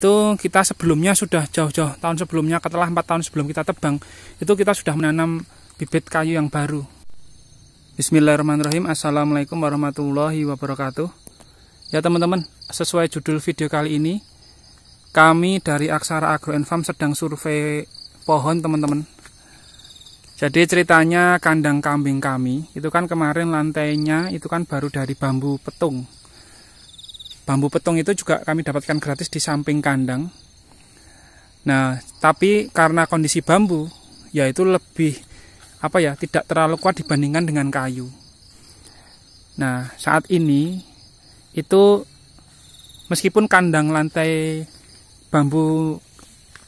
Itu kita sebelumnya sudah jauh-jauh tahun sebelumnya, setelah 4 tahun sebelum kita tebang, itu kita sudah menanam bibit kayu yang baru. Bismillahirrahmanirrahim. Assalamualaikum warahmatullahi wabarakatuh. Ya teman-teman, sesuai judul video kali ini, kami dari Aksara Agro & Farm sedang survei pohon teman-teman. Jadi ceritanya kandang kambing kami, itu kan kemarin lantainya itu kan baru dari bambu petung. Bambu petung itu juga kami dapatkan gratis di samping kandang. Nah, tapi karena kondisi bambu, yaitu lebih tidak terlalu kuat dibandingkan dengan kayu. Nah, saat ini itu meskipun kandang lantai bambu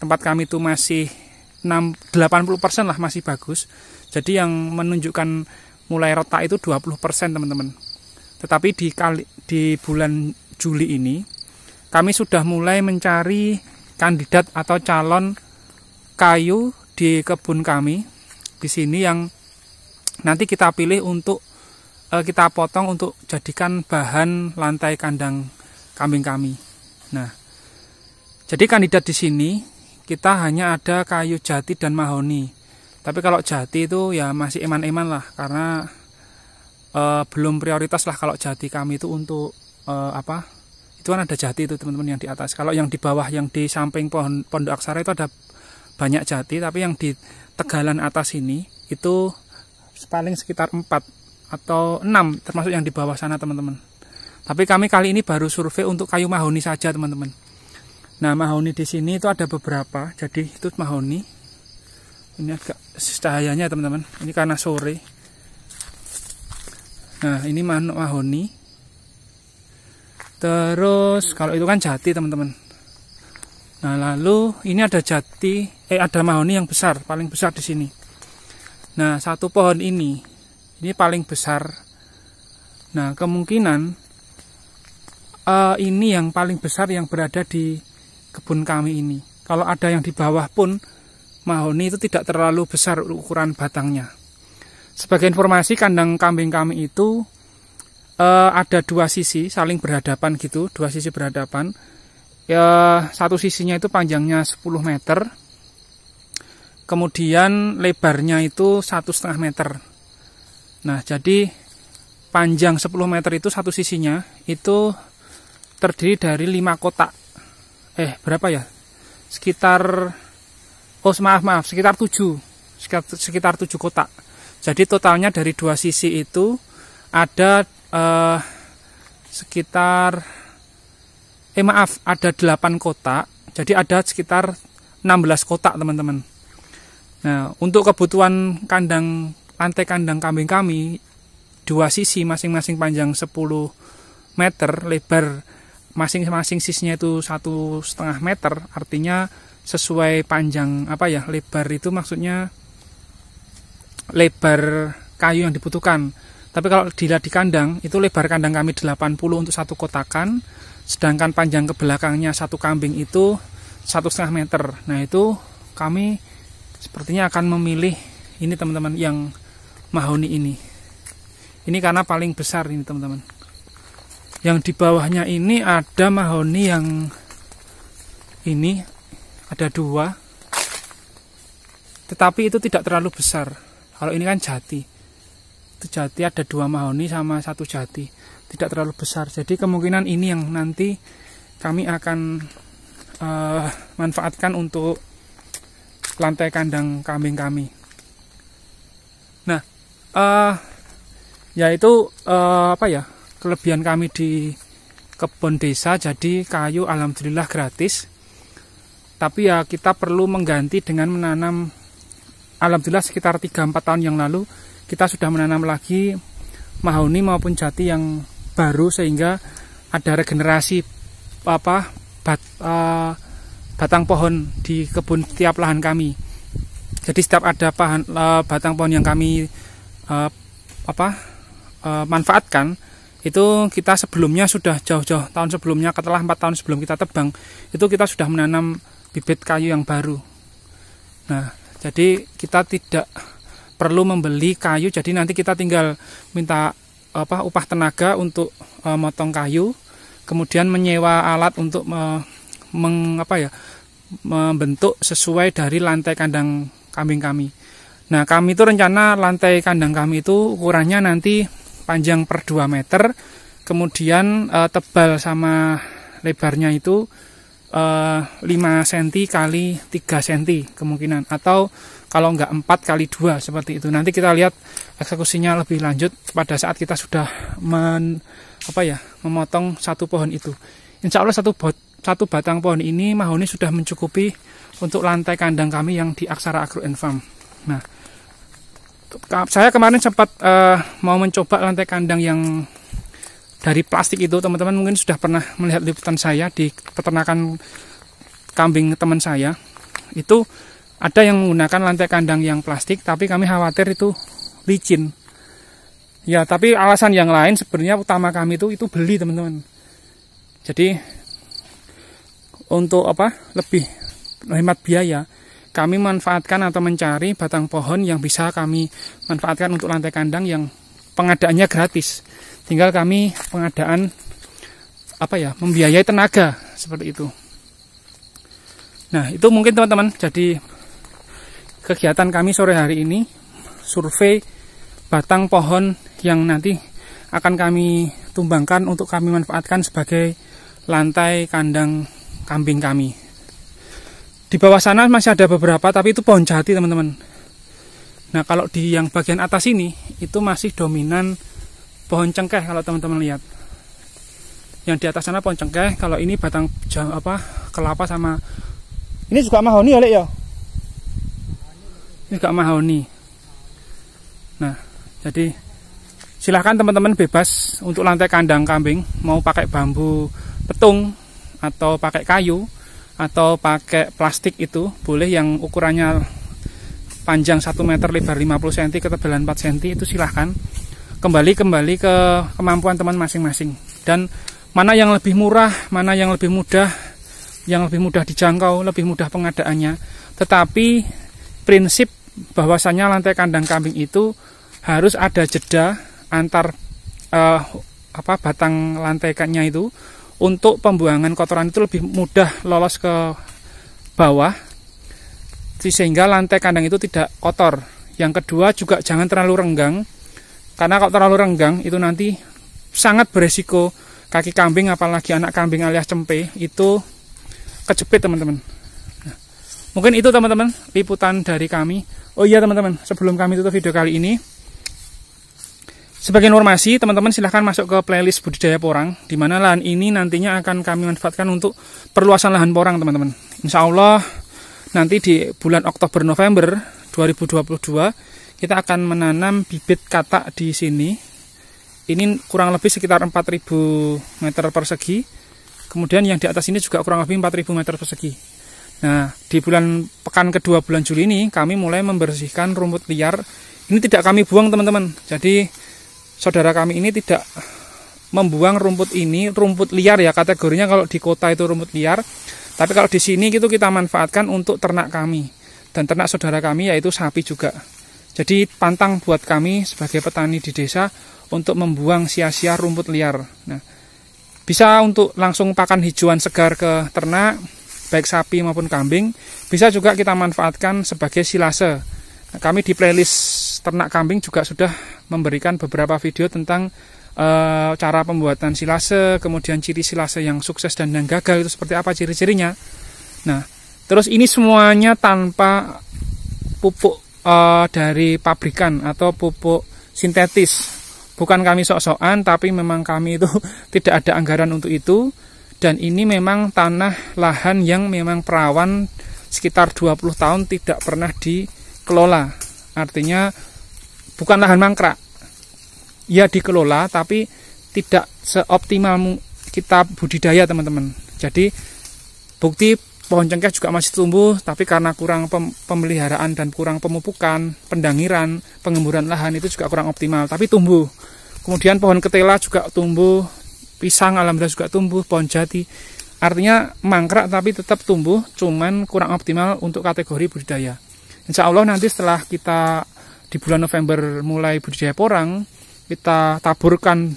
tempat kami itu masih 80% lah masih bagus. Jadi yang menunjukkan mulai retak itu 20% teman-teman. Tetapi di bulan Juli ini kami sudah mulai mencari kandidat atau calon kayu di kebun kami di sini yang nanti kita pilih untuk kita potong untuk jadikan bahan lantai kandang kambing kami. Nah, jadi kandidat di sini kita hanya ada kayu jati dan mahoni. Tapi kalau jati itu ya masih eman-eman lah, karena belum prioritas lah kalau jati kami itu untuk itu kan ada jati itu teman-teman yang di atas. Kalau yang di bawah yang di samping pohon pondok aksara itu ada banyak jati, tapi yang di tegalan atas ini itu paling sekitar 4 atau 6 termasuk yang di bawah sana teman-teman. Tapi kami kali ini baru survei untuk kayu mahoni saja teman-teman. Nah, mahoni di sini itu ada beberapa. Jadi itu mahoni. Ini agak cahayanya teman-teman. Ini karena sore. Nah, ini mahoni. Terus kalau itu kan jati teman-teman. Nah, lalu ini ada jati, ada mahoni yang besar, paling besar di sini. Nah, satu pohon ini paling besar. Nah, kemungkinan ini yang paling besar yang berada di kebun kami ini. Kalau ada yang di bawah pun mahoni itu tidak terlalu besar ukuran batangnya. Sebagai informasi, kandang kambing kami itu ada dua sisi saling berhadapan gitu, dua sisi berhadapan. Ya, satu sisinya itu panjangnya 10 meter. Kemudian lebarnya itu 1,5 meter. Nah, jadi panjang 10 meter itu satu sisinya itu terdiri dari 5 kotak. Berapa ya? Sekitar sekitar 7. Sekitar 7 kotak. Jadi totalnya dari dua sisi itu ada ada 8 kotak. Jadi ada sekitar 16 kotak teman-teman. Nah, untuk kebutuhan lantai kandang kambing kami, dua sisi masing-masing panjang 10 meter, lebar masing-masing sisinya itu 1,5 meter. Artinya sesuai panjang lebar itu maksudnya lebar kayu yang dibutuhkan. Tapi kalau dilihat di kandang, itu lebar kandang kami 80 untuk satu kotakan, sedangkan panjang ke belakangnya satu kambing itu 1,5 meter. Nah, itu kami sepertinya akan memilih ini teman-teman, yang mahoni ini. Ini karena paling besar ini teman-teman. Yang di bawahnya ini ada mahoni yang ini ada 2. Tetapi itu tidak terlalu besar. Kalau ini kan jati. Jati ada 2 mahoni sama 1 jati, tidak terlalu besar. Jadi kemungkinan ini yang nanti kami akan manfaatkan untuk lantai kandang kambing kami. Nah, yaitu kelebihan kami di kebun desa. Jadi kayu alhamdulillah gratis. Tapi ya kita perlu mengganti dengan menanam. Alhamdulillah sekitar 3-4 tahun yang lalu kita sudah menanam lagi mahoni maupun jati yang baru, sehingga ada regenerasi batang pohon di kebun tiap lahan kami. Jadi setiap ada batang pohon yang kami manfaatkan, itu kita sebelumnya sudah jauh-jauh tahun sebelumnya, setelah 4 tahun sebelum kita tebang, itu kita sudah menanam bibit kayu yang baru. Nah, jadi kita tidak perlu membeli kayu, jadi nanti kita tinggal minta upah tenaga untuk motong kayu, kemudian menyewa alat untuk membentuk sesuai dari lantai kandang kambing kami. Nah, kami itu rencana lantai kandang kami itu ukurannya nanti panjang per 2 meter, kemudian tebal sama lebarnya itu 5 cm kali 3 cm kemungkinan, atau kalau enggak 4 kali 2 seperti itu. Nanti kita lihat eksekusinya lebih lanjut pada saat kita sudah memotong satu pohon itu. Insya Allah satu batang pohon ini mahoni sudah mencukupi untuk lantai kandang kami yang di Aksara Agro & Farm. Nah, saya kemarin sempat mau mencoba lantai kandang yang dari plastik itu. Teman-teman mungkin sudah pernah melihat liputan saya di peternakan kambing teman saya. Itu ada yang menggunakan lantai kandang yang plastik, tapi kami khawatir itu licin. Ya, tapi alasan yang lain sebenarnya utama kami itu beli, teman-teman. Jadi untuk lebih hemat biaya, kami manfaatkan atau mencari batang pohon yang bisa kami manfaatkan untuk lantai kandang yang pengadaannya gratis. Tinggal kami pengadaan membiayai tenaga seperti itu. Nah, itu mungkin teman-teman jadi kegiatan kami sore hari ini, survei batang pohon yang nanti akan kami tumbangkan untuk kami manfaatkan sebagai lantai kandang kambing kami. Di bawah sana masih ada beberapa, tapi itu pohon jati, teman-teman. Nah, kalau di yang bagian atas ini itu masih dominan pohon cengkeh kalau teman-teman lihat. Yang di atas sana pohon cengkeh, kalau ini batang kelapa sama ini juga mahoni ya, Lek ya. Ini juga mahoni. Nah, jadi silahkan teman-teman bebas untuk lantai kandang kambing, mau pakai bambu petung atau pakai kayu atau pakai plastik itu boleh, yang ukurannya panjang 1 meter, lebar 50 cm, ketebalan 4 cm itu silahkan. Kembali ke kemampuan teman masing-masing, dan mana yang lebih murah, mana yang lebih mudah, yang lebih mudah dijangkau, lebih mudah pengadaannya. Tetapi prinsip bahwasanya lantai kandang kambing itu harus ada jeda antar batang lantainya itu, untuk pembuangan kotoran itu lebih mudah lolos ke bawah, sehingga lantai kandang itu tidak kotor. Yang kedua juga jangan terlalu renggang, karena kalau terlalu renggang itu nanti sangat beresiko kaki kambing, apalagi anak kambing alias cempe itu kejepit, teman-teman. Nah, mungkin itu teman-teman liputan dari kami. Oh iya teman-teman, sebelum kami tutup video kali ini, sebagai informasi, teman-teman silahkan masuk ke playlist budidaya porang, di mana lahan ini nantinya akan kami manfaatkan untuk perluasan lahan porang, teman-teman. Insya Allah nanti di bulan Oktober-November 2022 kita akan menanam bibit katak di sini. Ini kurang lebih sekitar 4.000 meter persegi. Kemudian yang di atas ini juga kurang lebih 4.000 meter persegi. Nah, di pekan kedua bulan Juli ini kami mulai membersihkan rumput liar. Ini tidak kami buang, teman-teman. Jadi saudara kami ini tidak membuang rumput ini, rumput liar ya kategorinya, kalau di kota itu rumput liar. Tapi kalau di sini itu kita manfaatkan untuk ternak kami dan ternak saudara kami, yaitu sapi juga. Jadi pantang buat kami sebagai petani di desa untuk membuang sia-sia rumput liar. Nah, bisa untuk langsung pakan hijauan segar ke ternak, baik sapi maupun kambing. Bisa juga kita manfaatkan sebagai silase. Nah, kami di playlist ternak kambing juga sudah memberikan beberapa video tentang cara pembuatan silase, kemudian ciri silase yang sukses dan yang gagal itu seperti apa ciri-cirinya. Nah, terus ini semuanya tanpa pupuk dari pabrikan atau pupuk sintetis. Bukan kami sok-sokan, tapi memang kami itu tidak ada anggaran untuk itu. Dan ini memang tanah lahan yang memang perawan sekitar 20 tahun tidak pernah dikelola. Artinya bukan lahan mangkrak. Ya dikelola, tapi tidak seoptimal kita budidaya, teman-teman. Jadi bukti pohon cengkeh juga masih tumbuh, tapi karena kurang pemeliharaan dan kurang pemupukan, pendangiran, pengemburan lahan itu juga kurang optimal, tapi tumbuh. Kemudian pohon ketela juga tumbuh, pisang alhamdulillah juga tumbuh, pohon jati. Artinya mangkrak tapi tetap tumbuh, cuman kurang optimal untuk kategori budidaya. Insya Allah nanti setelah kita di bulan November mulai budidaya porang, kita taburkan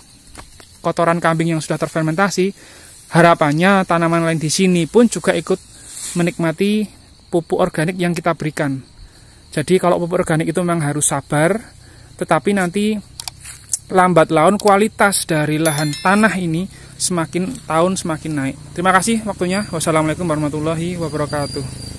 kotoran kambing yang sudah terfermentasi, harapannya tanaman lain di sini pun juga ikut menikmati pupuk organik yang kita berikan. Jadi kalau pupuk organik itu memang harus sabar, tetapi nanti lambat laun kualitas dari lahan tanah ini semakin tahun semakin naik. Terima kasih waktunya. Wassalamualaikum warahmatullahi wabarakatuh.